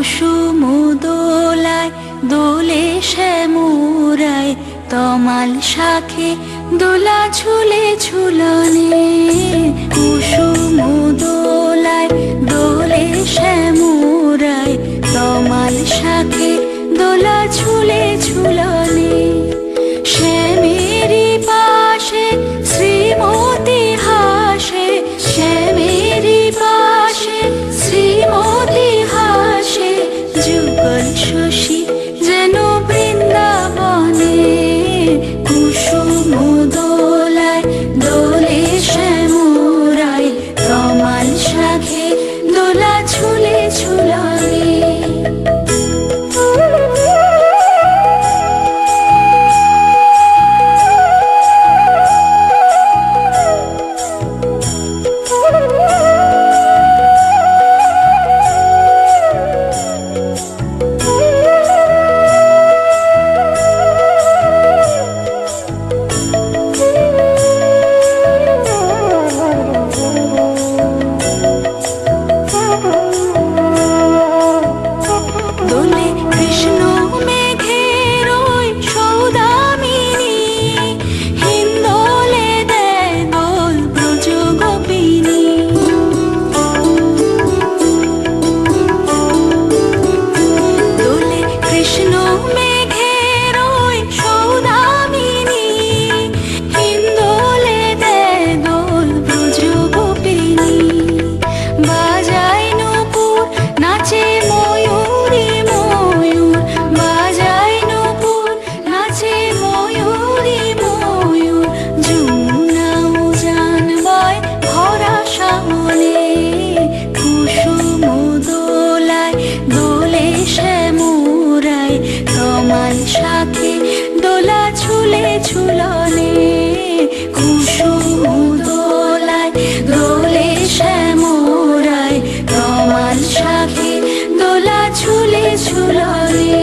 কুসুম দোলায় দোলে শ্যামরায়, তমাল শাখে দোলা ঝুলে ঝুলনে। কুসুম দোলায় দোলে শ্যামরায়, তমাল শাখে দোলা ঝুলে ঝুলনে। শ্যামেরি পাশে শ্রীমতী হাসে, শ্যামেরি পাশে শ্রীমতী হাসে, যুগল শশী যেন বৃন্দাবনে। কুসুম দোলায় দোলে শ্যামরায়, তমাল শাখে দোলা ঝুলে ঝুলনে। তমাল শাখে দোলা ঝুলে ঝুলনে। কুসুম দোলায় দোলে শ্যামরায়, তমাল শাখে দোলা ঝুলে ঝুলনে।